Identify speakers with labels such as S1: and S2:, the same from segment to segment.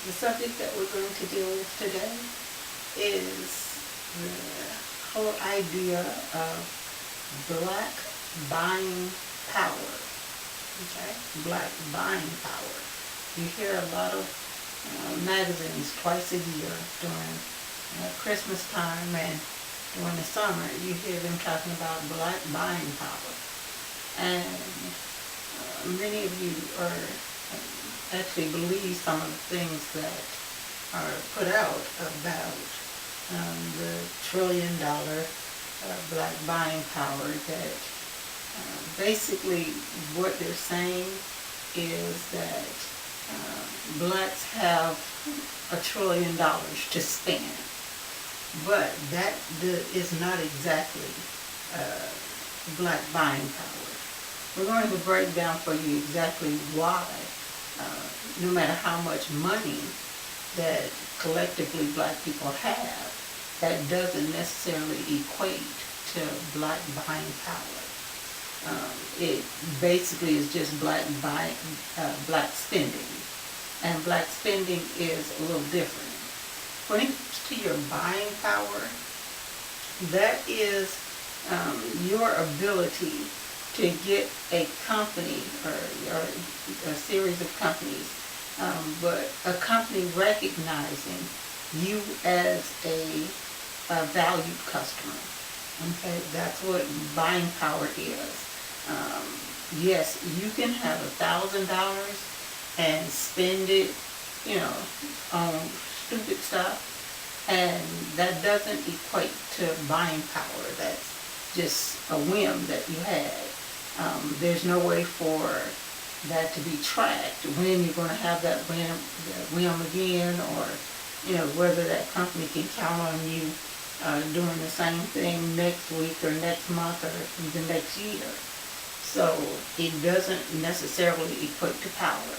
S1: The subject that we're going to deal with today is the whole idea of black buying power. Okay? Black buying power. You hear a lot of magazines twice a year during Christmas time and during the summer. You hear them talking about black buying power. And many of you are actually believe some of the things that are put out about the $1 trillion black buying power, that basically what they're saying is that blacks have $1 trillion to spend, but that is not exactly black buying power. We're going to break down for you exactly why, no matter how much money that collectively black people have, that doesn't necessarily equate to black buying power. It basically is just black spending, and black spending is a little different. When it comes to your buying power, that is your ability to get a company or a series of companies, but a company recognizing you as a valued customer. Okay, that's what buying power is. Yes, you can have $1,000 and spend it, on stupid stuff, and that doesn't equate to buying power. That's just a whim that you had. There's no way for that to be tracked, when you're going to have that whim again, or whether that company can count on you doing the same thing next week or next month or even next year. So it doesn't necessarily equate to power.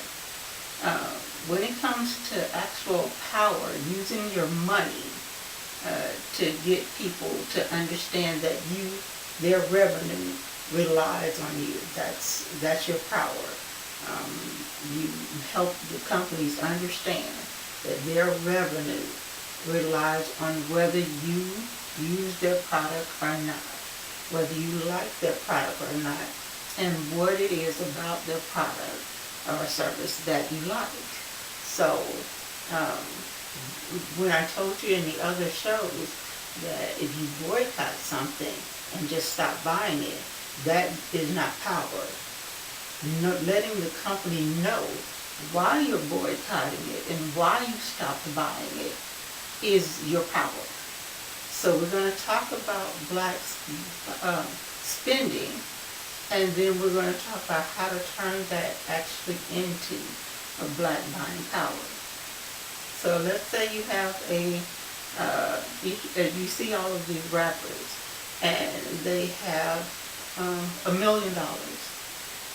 S1: When it comes to actual power, using your money to get people to understand that their revenue relies on you. That's your power. You help the companies understand that their revenue relies on whether you use their product or not, whether you like their product or not, and what it is about their product or service that you like. So when I told you in the other shows that if you boycott something and just stop buying it, that is not power. Letting the company know why you're boycotting it and why you stopped buying it is your power. So we're going to talk about black spending, and then we're going to talk about how to turn that actually into a black buying power. So let's say you have you see all of these rappers, and they have $1 million.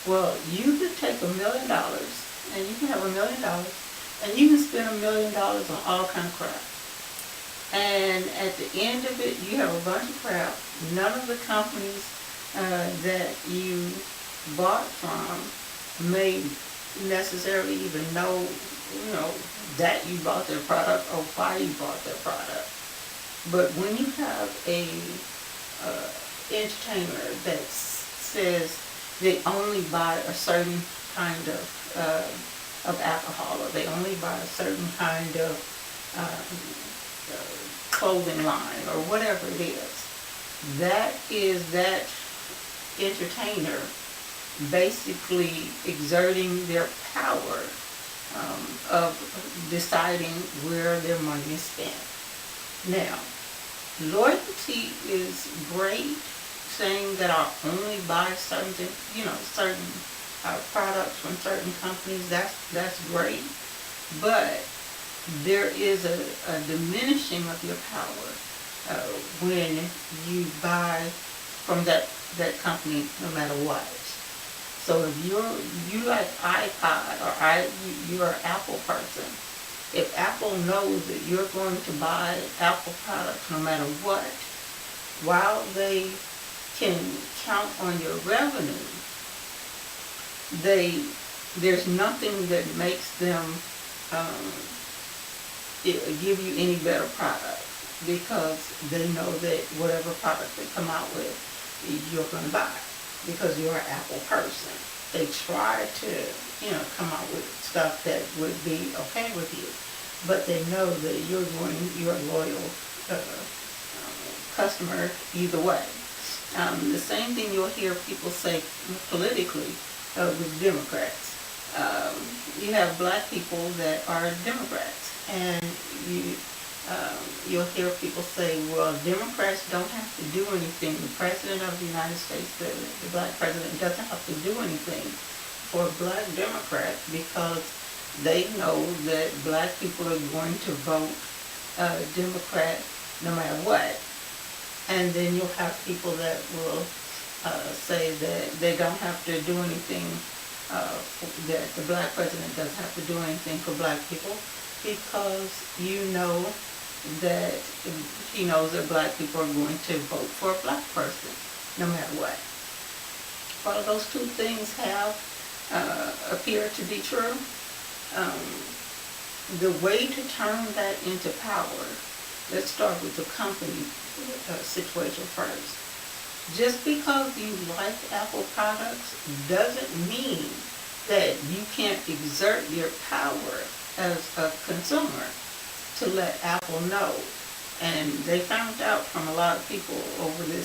S1: Well, you could take $1 million, and you can have $1 million, and you can spend $1 million on all kind of crap. And at the end of it, you have a bunch of crap. None of the companies that you bought from may necessarily even know, that you bought their product or why you bought their product. But when you have a entertainer that says they only buy a certain kind of alcohol, or they only buy a certain kind of clothing line, or whatever it is, that is that entertainer basically exerting their power of deciding where their money is spent. Now, loyalty is great, saying that I'll only buy certain products from certain companies. That's great, but there is a diminishing of your power when you buy from that company, no matter what. So if you like iPod, or you're an Apple person, if Apple knows that you're going to buy Apple products no matter what, while they can count on your revenue, there's nothing that makes them give you any better product, because they know that whatever product they come out with, you're going to buy, because you're an Apple person. They try to, come out with stuff that would be okay with you, but they know that you're a loyal customer either way. The same thing you'll hear people say politically with Democrats. You have black people that are Democrats, and you'll hear people say, well, Democrats don't have to do anything. The President of the United States, the black president, doesn't have to do anything for black Democrats, because they know that black people are going to vote Democrat no matter what. And then you'll have people that will say that they don't have to do anything, that the black president doesn't have to do anything for black people, because that he knows that black people are going to vote for a black person no matter what. While those two things have appear to be true, the way to turn that into power, let's start with the company situation first. Just because you like Apple products doesn't mean that you can't exert your power as a consumer to let Apple know. And they found out from a lot of people over the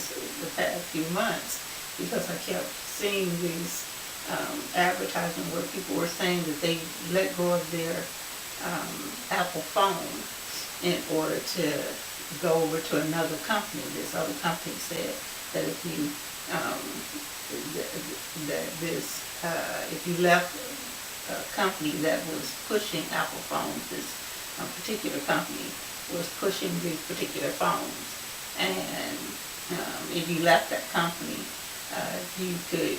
S1: past few months, because I kept seeing these advertising where people were saying that they let go of their Apple phone in order to go over to another company. This other company said that if you if you left a company that was pushing Apple phones, this particular company was pushing these particular phones, and if you left that company, you could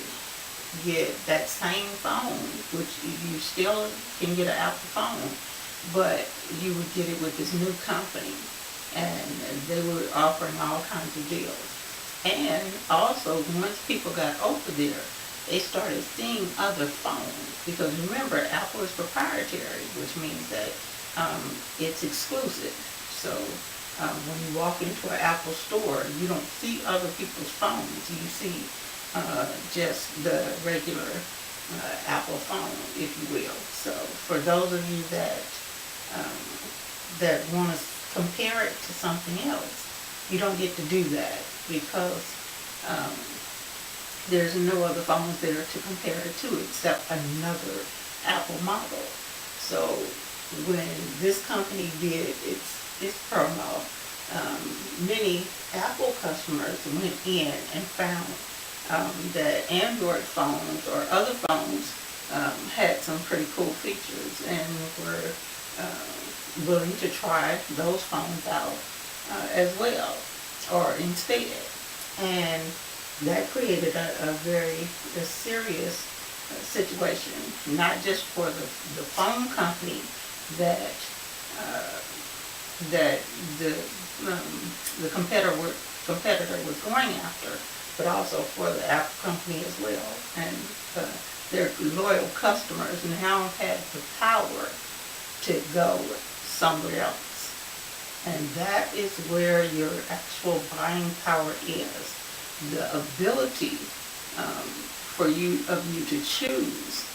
S1: get that same phone, which you still can get an Apple phone, but you would get it with this new company, and they were offering all kinds of deals. And also, once people got over there, they started seeing other phones, because remember, Apple is proprietary, which means that it's exclusive. So when you walk into an Apple store, you don't see other people's phones. You see just the regular Apple phone, if you will. So for those of you that want to compare it to something else, you don't get to do that, because there's no other phones there to compare it to except another Apple model. So when this company did its promo, many Apple customers went in and found that Android phones or other phones had some pretty cool features, and were willing to try those phones out as well, or instead. And that created a very serious situation, not just for the phone company that the competitor was going after, but also for the Apple company as well. And their loyal customers now had the power to go somewhere else. And that is where your actual buying power is. The ability for you to choose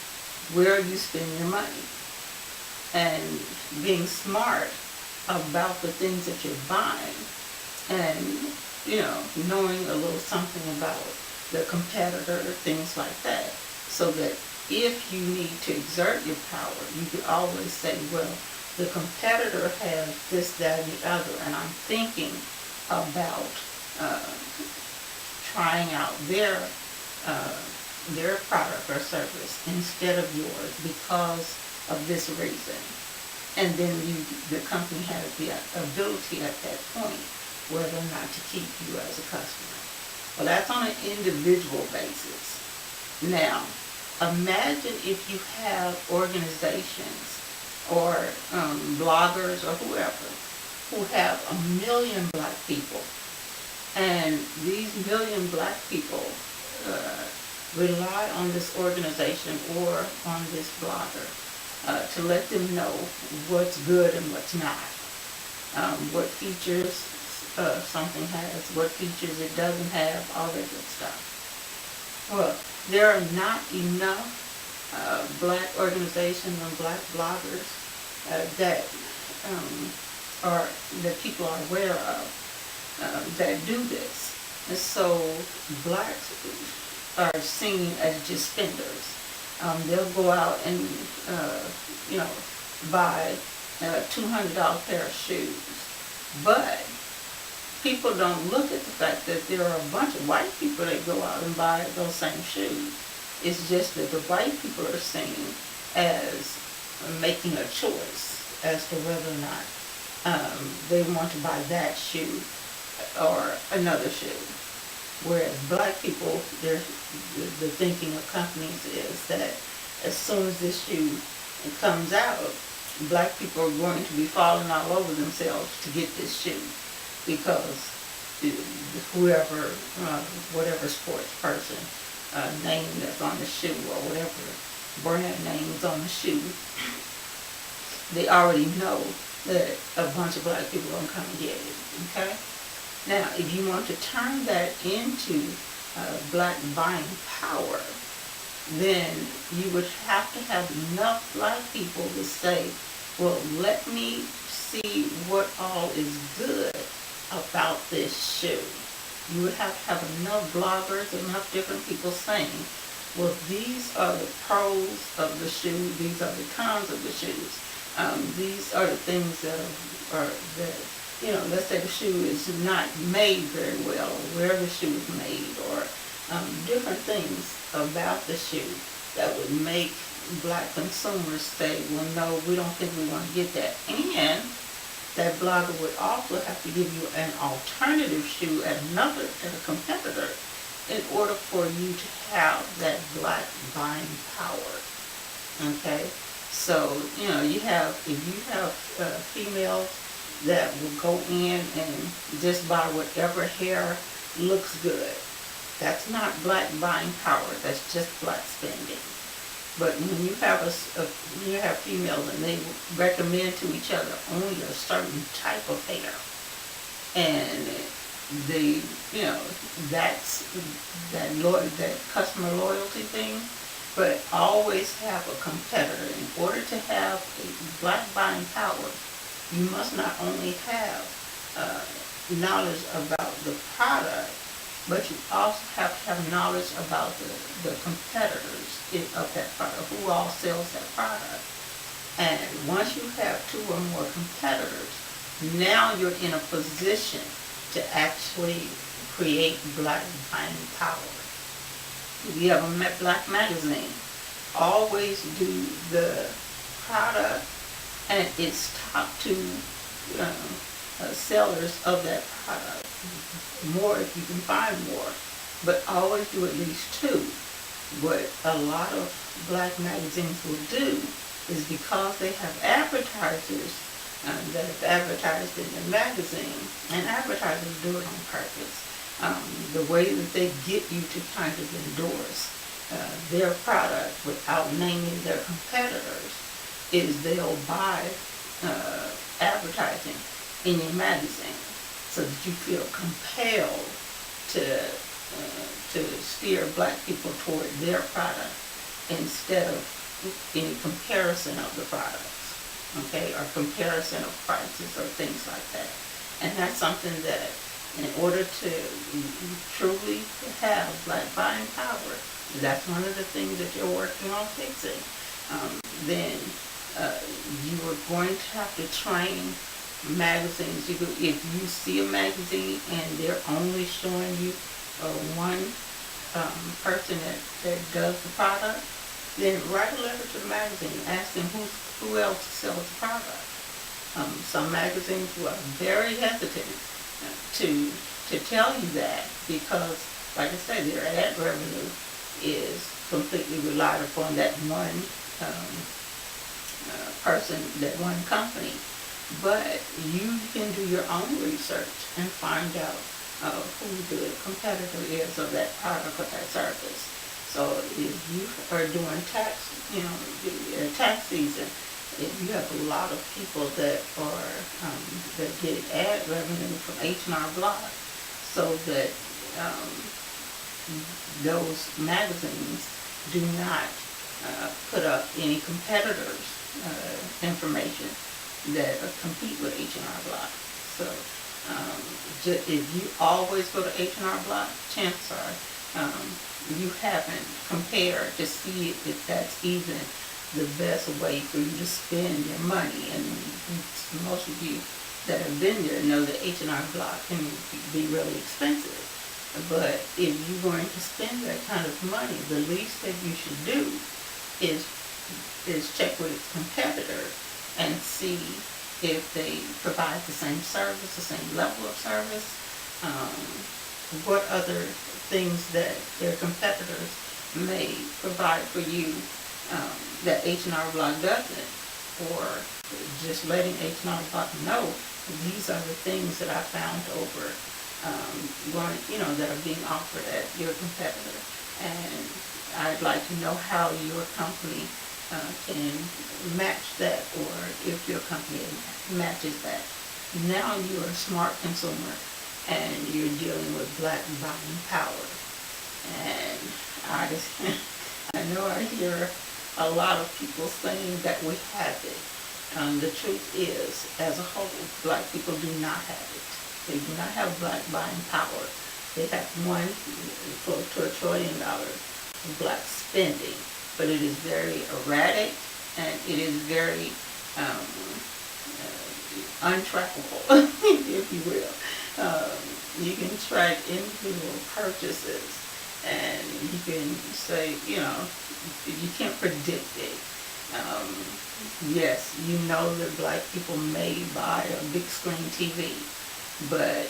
S1: where you spend your money, and being smart about the things that you're buying, and knowing a little something about the competitor, things like that, so that if you need to exert your power, you can always say, well, the competitor has this, that, and the other, and I'm thinking about trying out their product or service instead of yours because of this reason. And then the company has the ability at that point whether or not to keep you as a customer. Well, that's on an individual basis. Now, imagine if you have organizations or bloggers or whoever who have 1 million black people, and these 1 million black people rely on this organization or on this blogger to let them know what's good and what's not, what features something has, what features it doesn't have, all that good stuff. Well, there are not enough black organizations and black bloggers that are that people are aware of that do this. And so blacks are seen as just spenders. They'll go out and buy a $200 pair of shoes, but people don't look at the fact that there are a bunch of white people that go out and buy those same shoes. It's just that the white people are seen as making a choice as to whether or not they want to buy that shoe or another shoe. Whereas black people, the thinking of companies is that as soon as this shoe comes out, black people are going to be falling all over themselves to get this shoe, because whoever, whatever sports person name that's on the shoe, or whatever brand name is on the shoe, they already know that a bunch of black people are going to come and get it, okay? Now, if you want to turn that into black buying power, then you would have to have enough black people to say, well, let me see what all is good about this shoe. You would have to have enough bloggers, enough different people saying, well, these are the pros of the shoe, these are the cons of the shoes. These are the things that let's say the shoe is not made very well, or where the shoe is made, or different things about the shoe that would make black consumers say, well, no, we don't think we want to get that. And that blogger would also have to give you an alternative shoe at a competitor, in order for you to have that black buying power. Okay? So, if you have females that will go in and just buy whatever hair looks good, that's not black buying power, that's just black spending. But when you have you have females and they recommend to each other only a certain type of hair, and that's that customer loyalty thing. But always have a competitor. In order to have a black buying power, you must not only have knowledge about the product, but you also have to have knowledge about the competitors of that product, who all sells that product. And once you have two or more competitors, now you're in a position to actually create black buying power. If you have a black magazine, always do the product and its top two sellers of that product. More if you can find more, but always do at least two. What a lot of black magazines will do is, because they have advertisers that have advertised in the magazine, and advertisers do it on purpose. The way that they get you to kind of endorse their product without naming their competitors is they'll buy advertising in your magazine, so that you feel compelled to steer black people toward their product instead of any comparison of the products, okay, or comparison of prices or things like that. And that's something that, in order to truly have black buying power, that's one of the things that you're working on fixing. Then you are going to have to train magazines. If you see a magazine and they're only showing you one person that does the product, then write a letter to the magazine, ask them who else sells the product. Some magazines were very hesitant to tell you that, because, like I say, their ad revenue is completely relied upon that one person, that one company. But you can do your own research and find out who the competitor is of that product or that service. So if you are doing tax season, if you have a lot of people that are that get ad revenue from H&R Block, so that um, those magazines do not put up any competitors' information that compete with H&R Block. So if you always go to H&R Block, chances are you haven't compared to see if that's even the best way for you to spend your money. And most of you that have been there know that H&R Block can be really expensive. But if you're going to spend that kind of money, the least that you should do is check with its competitor and see if they provide the same service, the same level of service, what other things that their competitors may provide for you that H&R Block doesn't, or just letting H&R Block know these are the things that I found over that are being offered at your competitor, and I'd like to know how your company can match that, or if your company matches that. Now you're a smart consumer, and you're dealing with Black buying power. And I know I hear a lot of people saying that we have it. The truth is, as a whole, Black people do not have it. They do not have Black buying power. They have close to $1 trillion of Black spending, but it is very erratic, and it is very untrackable, if you will. You can track individual purchases, and you can say, you can't predict it. Yes, you know that Black people may buy a big screen TV, but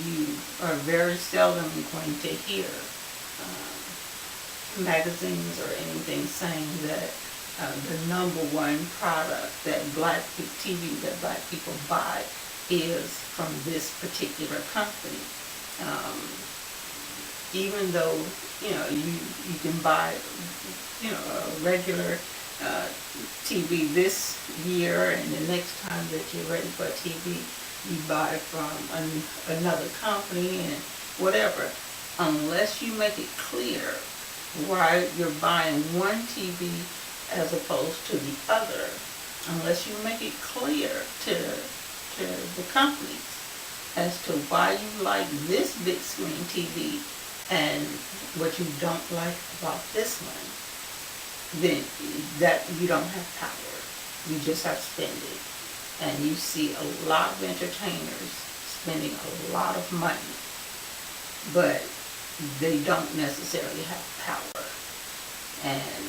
S1: you are very seldom going to hear magazines or anything saying that the number one product that Black TV that Black people buy is from this particular company. Even though you can buy a regular TV this year, and the next time that you're ready for a TV, you buy from another company and whatever. Unless you make it clear why you're buying one TV as opposed to the other, unless you make it clear to the companies as to why you like this big screen TV and what you don't like about this one, then that you don't have power. You just have spending. And you see a lot of entertainers spending a lot of money, but they don't necessarily have power. And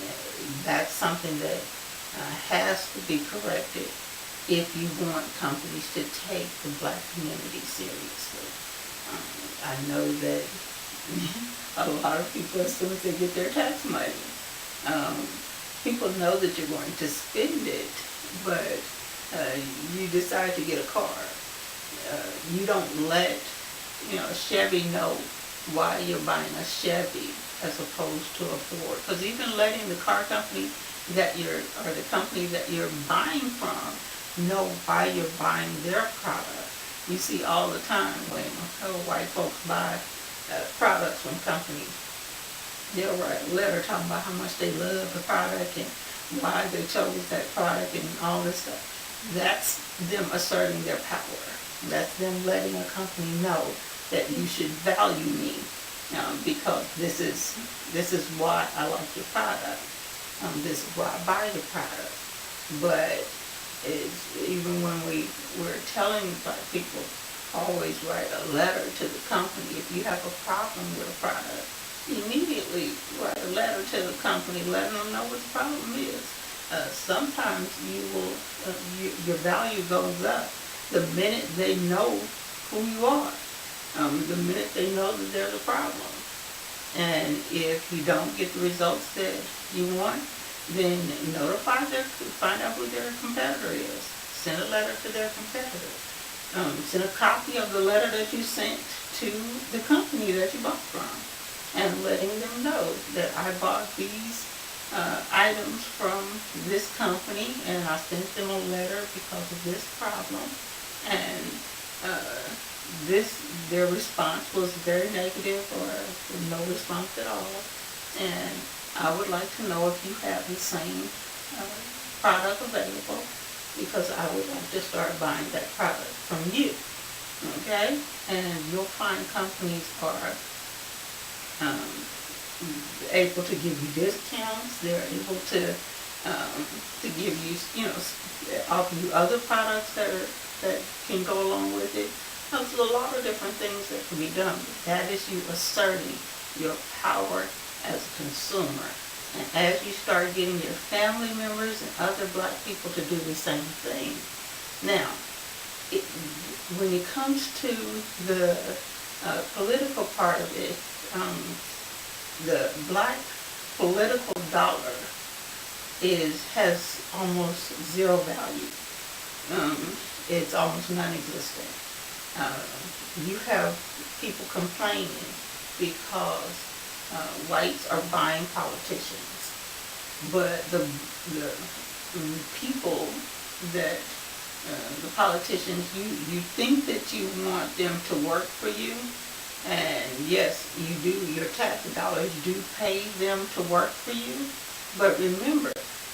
S1: that's something that has to be corrected if you want companies to take the Black community seriously. I know that a lot of people, as soon as they get their tax money, people know that you're going to spend it, but you decide to get a car. You don't let Chevy know why you're buying a Chevy as opposed to a Ford. Because even letting the car company or the company that you're buying from know why you're buying their product. You see all the time when white folks buy products from companies, they'll write a letter talking about how much they love the product and why they chose that product and all this stuff. That's them asserting their power. That's them letting a company know that you should value me because this is why I like your product. This is why I buy your product. But even when we're telling Black people, always write a letter to the company. If you have a problem with a product, immediately write a letter to the company, letting them know what the problem is. Sometimes your value goes up the minute they know who you are, the minute they know that there's a problem. And if you don't get the results that you want, then find out who their competitor is. Send a letter to their competitor. Send a copy of the letter that you sent to the company that you bought from. and letting them know that I bought these items from this company, and I sent them a letter because of this problem, and their response was very negative or no response at all, and I would like to know if you have the same product available, because I would like to start buying that product from you. Okay? And you'll find companies are um, able to give you discounts. They're able to give you, offer you other products that can go along with it. There's a lot of different things that can be done. That is you asserting your power as a consumer. And as you start getting your family members and other black people to do the same thing. Now, when it comes to the political part of it, the black political dollar has almost zero value. It's almost non-existent. You have people complaining because whites are buying politicians, but the people that the politicians, you think that you want them to work for you, and yes, you do, your tax dollars do pay them to work for you, but remember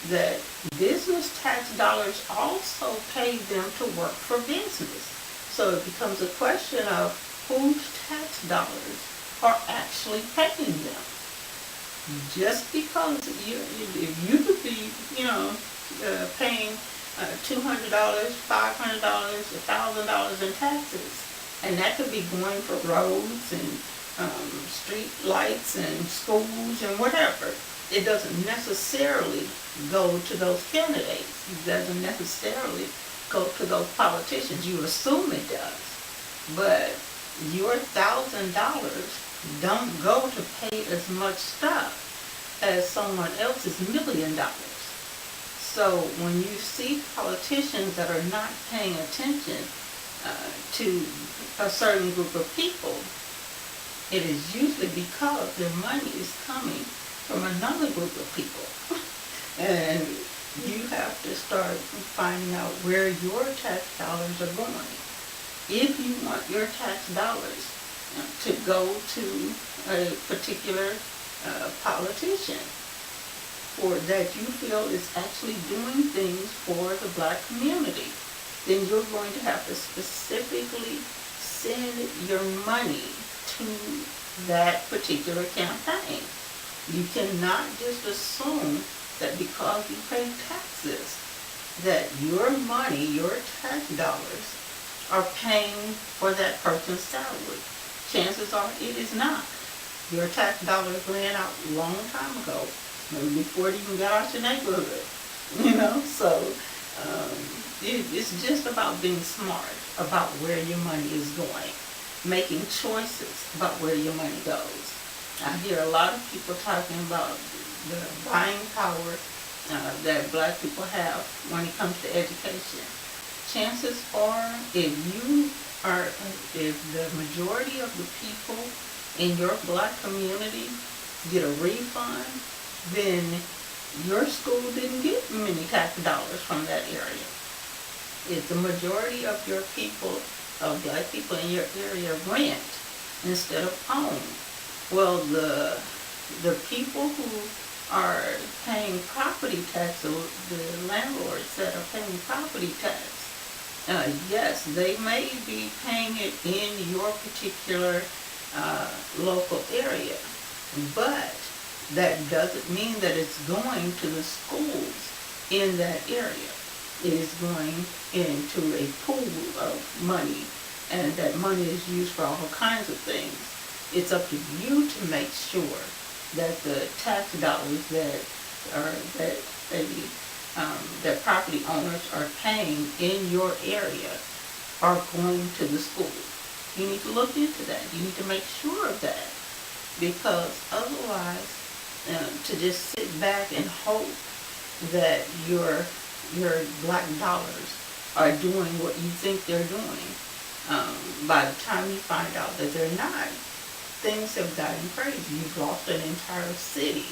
S1: that business tax dollars also pay them to work for business. So it becomes a question of whose tax dollars are actually paying them. Just because if you could be, paying $200, $500, $1,000 in taxes, and that could be going for roads and street lights and schools and whatever. It doesn't necessarily go to those candidates. It doesn't necessarily go to those politicians. You assume it does. But your $1,000 don't go to pay as much stuff as someone else's $1 million. So when you see politicians that are not paying attention to a certain group of people, it is usually because their money is coming from another group of people. And you have to start finding out where your tax dollars are going. If you want your tax dollars to go to a particular politician or that you feel is actually doing things for the black community, then you're going to have to specifically send your money to that particular campaign. You cannot just assume that because you pay taxes that your money, your tax dollars, are paying for that person's salary. Chances are it is not. Your tax dollars ran out a long time ago, maybe before it even got out your neighborhood. So it's just about being smart about where your money is going, making choices about where your money goes. I hear a lot of people talking about the buying power that black people have when it comes to education. Chances are, if the majority of the people in your black community get a refund, then your school didn't get many tax dollars from that area. If the majority of your people, of black people in your area, rent instead of own, well, the people who are paying property tax, the landlords that are paying property tax, yes, they may be paying it in your particular local area, but that doesn't mean that it's going to the schools in that area. It is going into a pool of money, and that money is used for all kinds of things. It's up to you to make sure that the tax dollars that property owners are paying in your area are going to the school. You need to look into that. You need to make sure of that, because otherwise, to just sit back and hope that your black dollars are doing what you think they're doing, by the time you find out that they're not, things have gotten crazy. You've lost an entire city.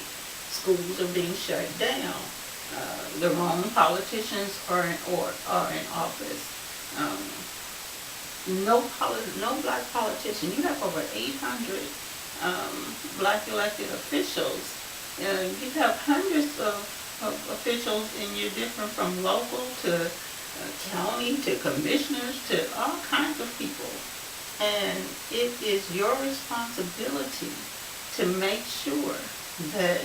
S1: Schools are being shut down. The wrong politicians are in office. Um, no black politician. You have over 800 black elected officials. You have hundreds of officials, and you're different from local to county to commissioners to all kinds of people. And it is your responsibility to make sure that,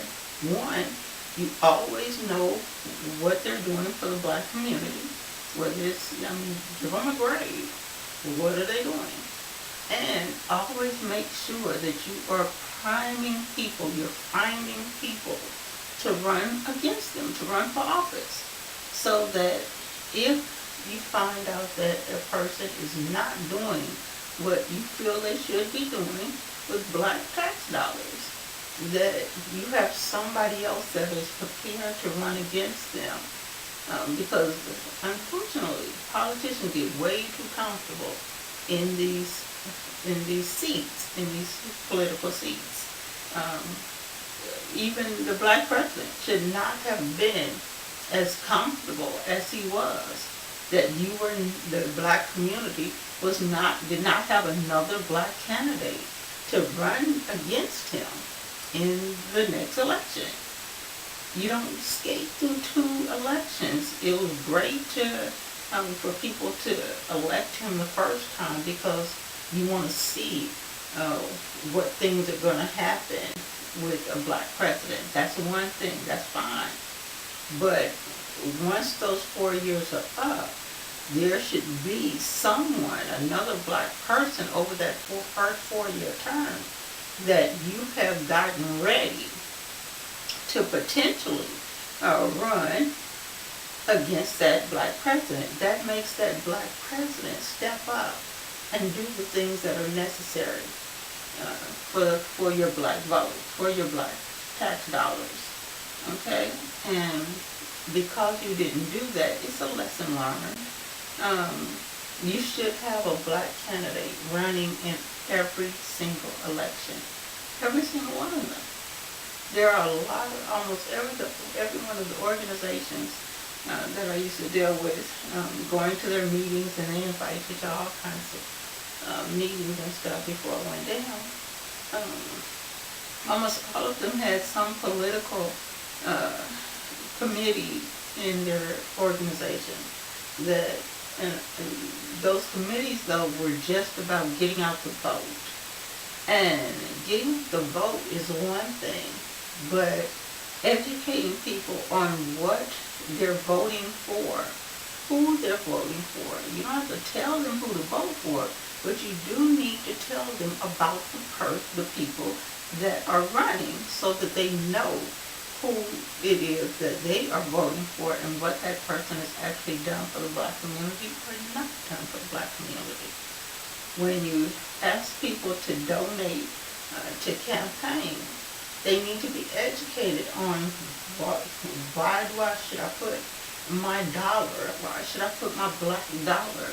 S1: one, you always know what they're doing for the black community. Whether it's, give them a grade. What are they doing? And always make sure that you are priming people, you're finding people to run against them, to run for office. So that if you find out that a person is not doing what you feel they should be doing with black tax dollars, that you have somebody else that is prepared to run against them. Because unfortunately, politicians get way too comfortable in these seats, in these political seats. Even the black president should not have been as comfortable as he was. That the black community did not have another black candidate to run against him in the next election. You don't skate through 2 elections. It was great for people to elect him the first time because you want to see what things are going to happen with a black president. That's one thing. That's fine. But once those 4 years are up, there should be someone, another black person over that first 4-year term that you have gotten ready to potentially run against that black president. That makes that black president step up and do the things that are necessary for your black vote, for your black tax dollars. Okay? And because you didn't do that, it's a lesson learned. You should have a black candidate running in every single election. Every single one of them. There are almost every one of the organizations that I used to deal with, going to their meetings, and they invite you to all kinds of meetings and stuff before it went down. Almost all of them had some political committee in their organization. And those committees, though, were just about getting out the vote. And getting the vote is one thing, but educating people on what they're voting for, who they're voting for. You don't have to tell them who to vote for, but you do need to tell them about the people that are running so that they know who it is that they are voting for and what that person has actually done for the black community or not done for the black community. When you ask people to donate to campaigns, they need to be educated on should I put my dollar, why should I put my black dollar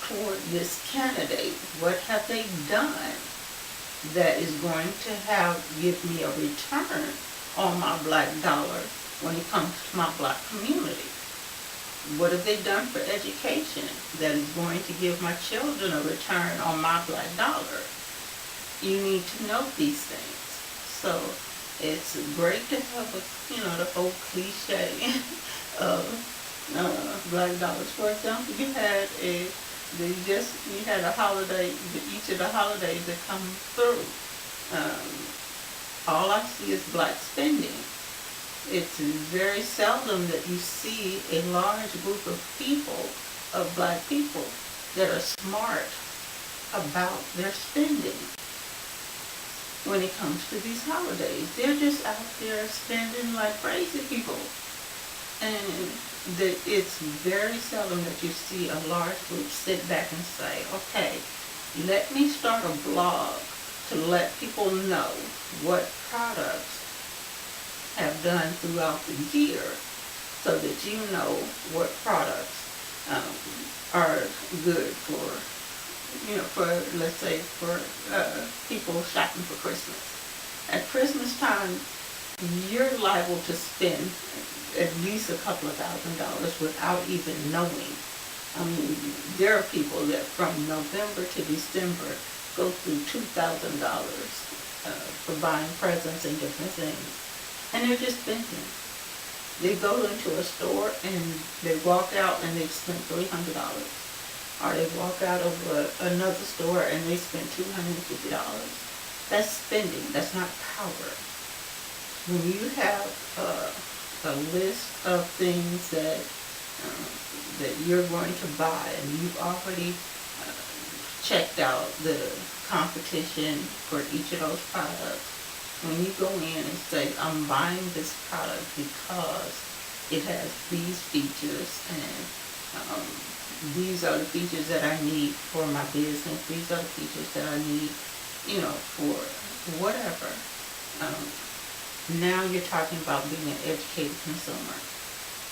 S1: toward this candidate? What have they done that is going to give me a return on my black dollar when it comes to my black community? What have they done for education that is going to give my children a return on my black dollar? You need to know these things. So it's great to have the whole cliche of black dollars. For example, you had a holiday, each of the holidays that come through. All I see is black spending. It's very seldom that you see a large group of people, of black people, that are smart about their spending when it comes to these holidays. They're just out there spending like crazy people. And it's very seldom that you see a large group sit back and say, okay, let me start a blog to let people know what products have done throughout the year so that you know what products are good for for, let's say, for people shopping for Christmas. At Christmas time, you're liable to spend at least a couple of $1,000 without even knowing. I mean, there are people that from November to December go through $2,000 for buying presents and different things. And they're just spending. They go into a store and they walk out and they've spent $300. Or they walk out of another store and they spend $250. That's spending. That's not power. When you have a list of things that you're going to buy and you've already checked out the competition for each of those products, when you go in and say, I'm buying this product because it has these features and these are the features that I need for my business, these are the features that I need, for whatever. Now you're talking about being an educated consumer.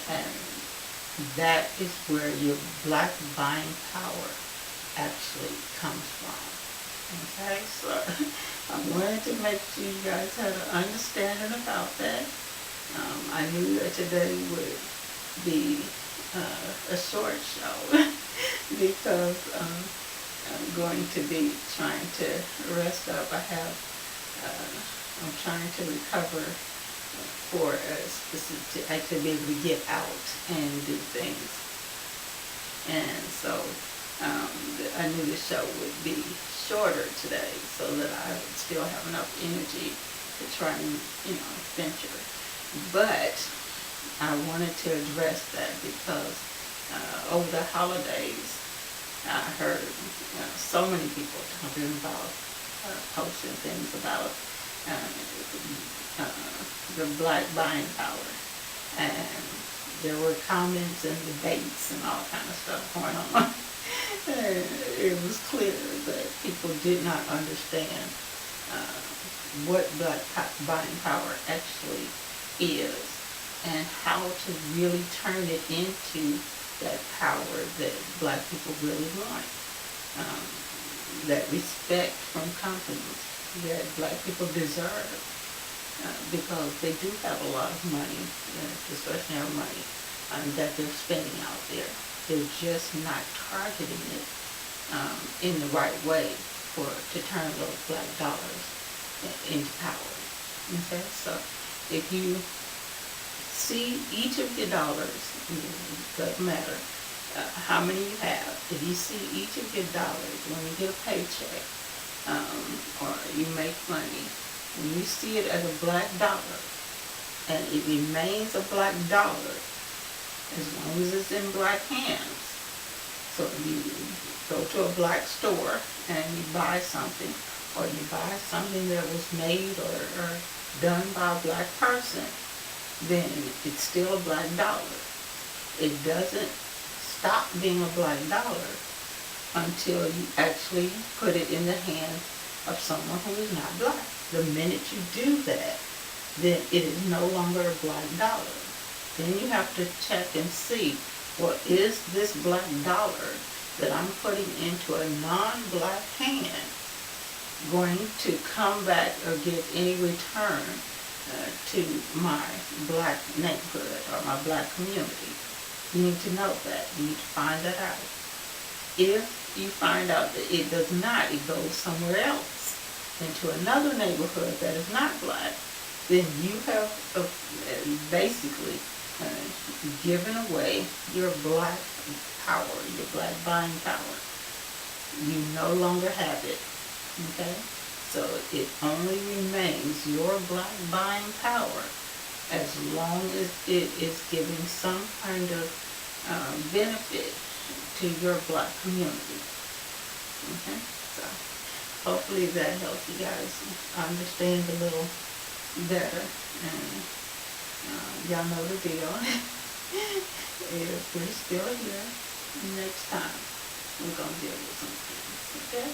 S1: And that is where your black buying power actually comes from. Okay, so I wanted to make sure you guys had an understanding about that. I knew that today would be a short show because I'm going to be trying to rest up. I'm trying to recover for to actually be able to get out and do things. And so I knew the show would be shorter today so that I would still have enough energy to try and, venture. But I wanted to address that because over the holidays, I heard so many people talking about posting things about the black buying power, and there were comments and debates and all kind of stuff going on. And it was clear that people did not understand what black buying power actually is and how to really turn it into that power that black people really want. That respect from companies that black people deserve, because they do have a lot of money, discretionary money, that they're spending out there. They're just not targeting it in the right way to turn those black dollars into power. Okay, so if you see each of your dollars, it doesn't matter how many you have, if you see each of your dollars when you get a paycheck, or you make money, when you see it as a black dollar, and it remains a black dollar as long as it's in black hands. So you go to a black store and you buy something, or you buy something that was made or done by a black person, then it's still a black dollar. It doesn't stop being a black dollar until you actually put it in the hands of someone who is not black. The minute you do that, then it is no longer a black dollar. Then you have to check and see, well, is this black dollar that I'm putting into a non-black hand going to come back or give any return to my black neighborhood or my black community? You need to know that. You need to find that out. If you find out that it does not, it goes somewhere else, into another neighborhood that is not black, then you have basically given away your black power, your black buying power. You no longer have it. Okay? So it only remains your black buying power as long as it is giving some kind of benefit to your black community. Okay? So hopefully that helps you guys understand a little better. And y'all know the deal. If we're still here, next time we're going to deal with some things. Okay?